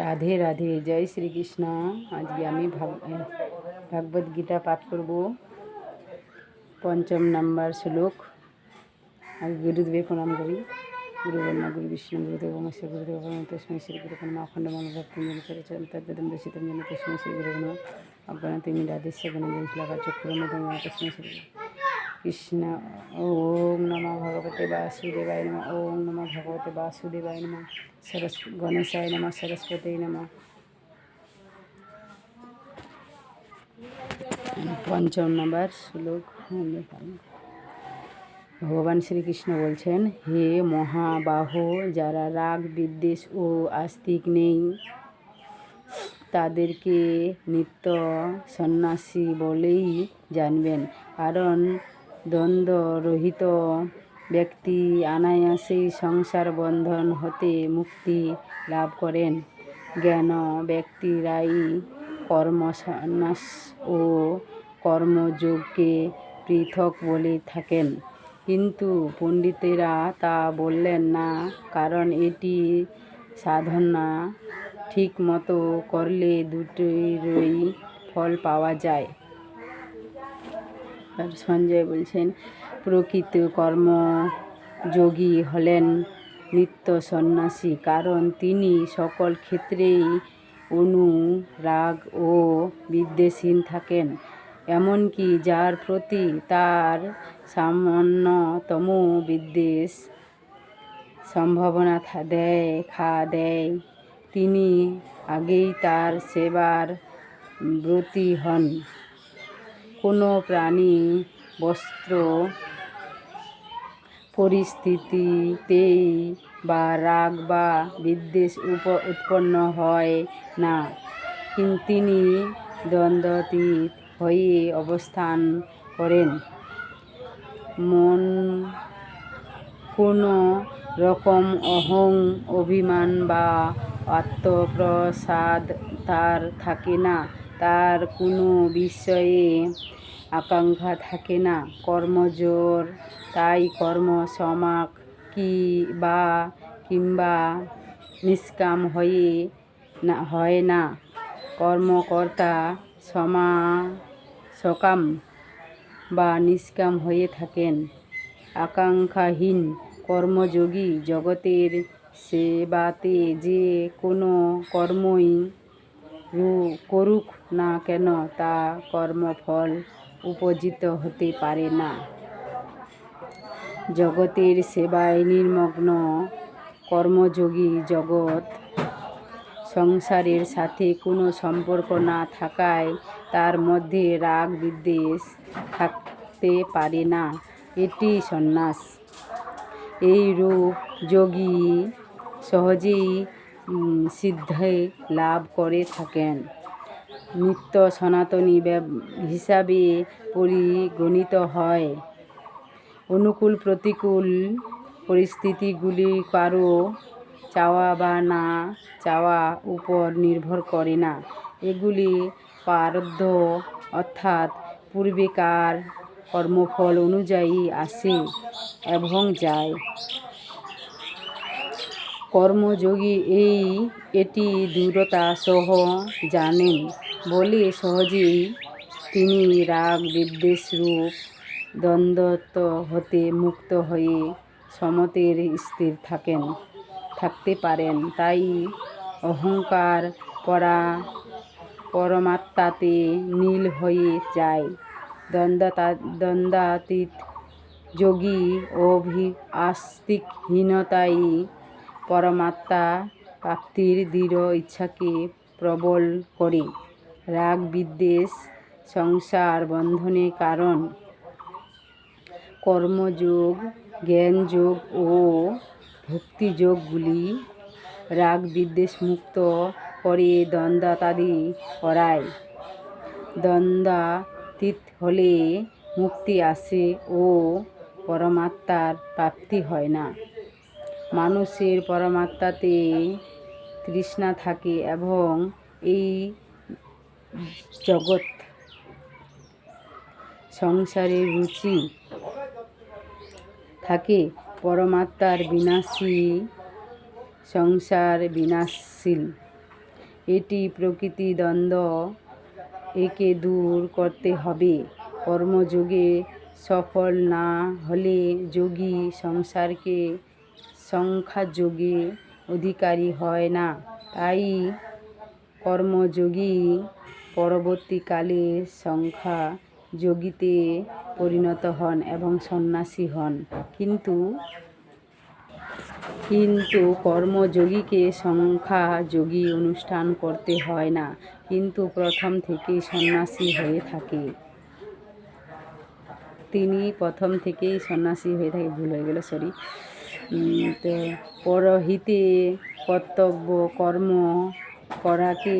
রাধে রাধে, জয় শ্রীকৃষ্ণ। আজকে আমি ভাগবত গীতা পাঠ করব। পঞ্চম নম্বর শ্লোক। আগে গুরুদেবের প্রণাম করি। গুরু ব্রহ্মা গুরু বিষ্ণু গুরুদেব মহেশ্বর গুরুদেব তস্মৈ শ্রী গুরু নমঃ। অখণ্ড মনোভক্তঞ্জন চরচরণ তদ্গতম দর্শিতম যেন তস্মৈ শ্রী গুরু নমঃ। অজ্ঞানাতিমি রাধেস্য গুণঞ্জন শ্লাঘা চক্ষুরুন্মিলিতং যেন তস্মৈ শ্রী কৃষ্ণ। ওম নমঃ ভগবতে বাসুদেবায় নমঃ। ওম নমঃ ভগবতে বাসুদেবায় নমঃ। গণেশায় নমঃ। সরস্বতী নমঃ। পঞ্চম নম্বর শ্লোক। ভগবান শ্রীকৃষ্ণ বলছেন, হে মহাবাহো, যারা রাগ বিদ্বেষ ও আস্তিক নেই তাদেরকে নিত্য সন্ন্যাসী বলেই জানবেন। কারণ দ্বন্দ্বরহিত ব্যক্তি অনায়াসেই সংসার বন্ধন হতে মুক্তি লাভ করেন। জ্ঞান ব্যক্তিরাই কর্মসন্ন্যাস ও কর্মযোগকে পৃথক বলে থাকেন, কিন্তু পণ্ডিতেরা তা বললেন না, কারণ এটি সাধনা ঠিক মতো করলে দুটোরই ফল পাওয়া যায়। আর সঞ্জয় বলছেন, প্রকৃত কর্মযোগী হলেন নিত্য সন্ন্যাসী, কারণ তিনি সকল ক্ষেত্রেই অনুরাগ ও বিদ্বেষহীন থাকেন। এমনকি যার প্রতি তার সামান্যতম বিদ্বেষ সম্ভাবনা দেখা দেয়, তিনি আগেই তার সেবার ব্রতী হন। কোনো প্রাণী বস্ত্র পরিস্থিতিতেই বা রাগ বা বিদ্বেষ উৎপন্ন হয় না, তিনি দ্বন্দ্বাতীত হয়ে অবস্থান করেন। মন কোনো রকম অহং, অভিমান বা আত্মপ্রসাদ তার থাকে না। তার কোনো বিষয়ে আকাঙ্ক্ষা থাকে না। কর্মজোর তাই কর্ম সমাক কিংবা নিষ্কাম হয় না। কর্মকর্তা সকাম বা নিষ্কাম হয়ে থাকেন। আকাঙ্ক্ষাহীন কর্মযোগী জগতের সেবাতে যে কোনো কর্মই করুক না কেন, তা কর্মফল উপজিত হতে পারে না। জগতের সেবায় নিমগ্ন কর্মযোগী জগৎ সংসারের সাথে কোনো সম্পর্ক না থাকায় তার মধ্যে রাগ বিদ্বেষ থাকতে পারে না। এটি সন্ন্যাস। এই রূপ যোগী সহজেই সিদ্ধি লাভ করে থাকেন। নিত্য সনাতনী হিসাবে পরিগণিত হয়। অনুকূল প্রতিকূল পরিস্থিতিগুলি কারো চাওয়া বা না চাওয়া উপর নির্ভর করে না। এগুলি প্রারব্ধ অর্থাৎ পূর্বেকার কর্মফল অনুযায়ী আসে এবং যায়। কর্মযোগী এটি দৃঢ়তা সহ জানেন বলে সহজেই তিনি রাগ বিদ্বেষরূপ দ্বন্দ্ব হতে মুক্ত হয়ে সমতের স্থির থাকতে পারেন। তাই অহংকার পরমাত্মাতে লীন হয়ে যায়। দ্বন্দ্বাতীত যোগী আস্তিকহীনতাই পরমাত্মা প্রাপ্তির দৃঢ় ইচ্ছাকে প্রবল করে। রাগ বিদ্বেষ সংসার বন্ধনের কারণ। কর্মযোগ, জ্ঞানযোগ ও ভক্তিযোগগুলি রাগ বিদ্বেষ মুক্ত করে দ্বন্দ্বাতীত করায়। দ্বন্দ্বাতীত হলে মুক্তি আসে ও পরমাত্মার প্রাপ্তি হয় না। মানুষের পরমাত্মাতে তৃষ্ণা থাকে এবং এই জগৎ সংসারের রুচি থাকে। পরমাত্মার বিনাশী, সংসার বিনাশশীল। এটি প্রকৃতি দ্বন্দ্ব, একে দূর করতে হবে। কর্মযোগে সফল না হলে যোগী সংসারকে সংখ্যাযোগে অধিকারী হয় না। তাই কর্মযোগী পরবর্তীকালে সংখ্যাযোগীতে পরিণত হন এবং সন্ন্যাসী হন। কিন্তু কর্মযোগীকে সংখ্যাযোগী অনুষ্ঠান করতে হয় না, কিন্তু প্রথম থেকেই সন্ন্যাসী হয়ে থাকে। ভুল হয়ে গেল, সরি। তো পরহিতে কর্তব্য কর্ম করাকে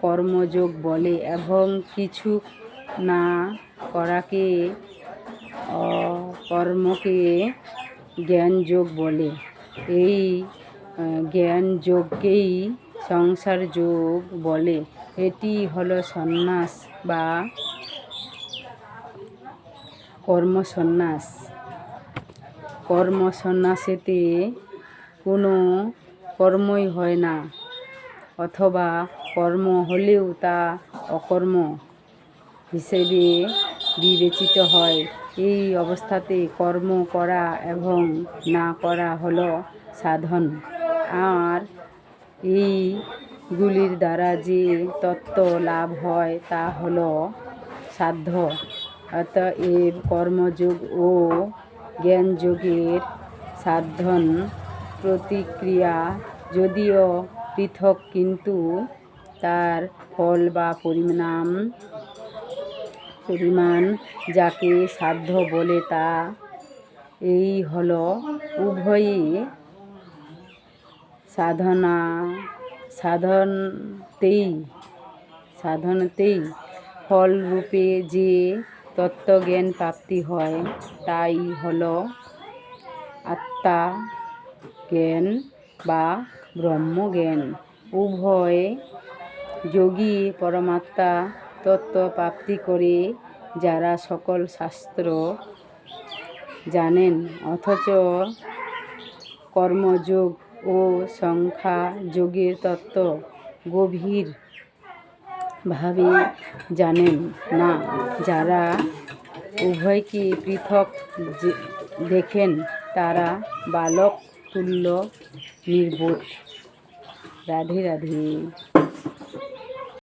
কর্মযোগ বলে এবং কিছু না করাকে অকর্মকে জ্ঞানযোগ বলে। এই জ্ঞানযোগকেই সংসার যোগ বলে। এটি হলো সন্ন্যাস বা কর্মসন্ন্যাস। কর্মসন্ন্যাসেতে কোনো কর্মই হয় না, অথবা কর্ম হলেও তা অকর্ম হিসেবে বিবেচিত হয়। এই অবস্থাতে কর্ম করা এবং না করা হলো সাধন। আর এইগুলির দ্বারা যে তত্ত্ব লাভ হয় তা হলো সাধ্য। অতএব কর্মযোগ ও জ্ঞানযোগের সাধন প্রতিক্রিয়া যদিও পৃথক, কিন্তু তার ফল বা পরিমাণ যাকে সাধ্য বলে তা এই হলো। উভয়ই সাধনতেই ফলরূপে যে তত্ত্বজ্ঞান প্রাপ্তি হয় তাই হলো আত্মাজ্ঞান বা ব্রহ্মজ্ঞান। উভয় যোগী পরমাত্মা তত্ত্ব প্রাপ্তি করে যারা সকল শাস্ত্র জানেন, অথচ কর্মযোগ ও সংখ্যাযোগের তত্ত্ব গভীরভাবে জানেন না, যারা উভয়কে পৃথক দেখেন, তারা বালক তুল্য নির্বোধ। রাধে রাধে।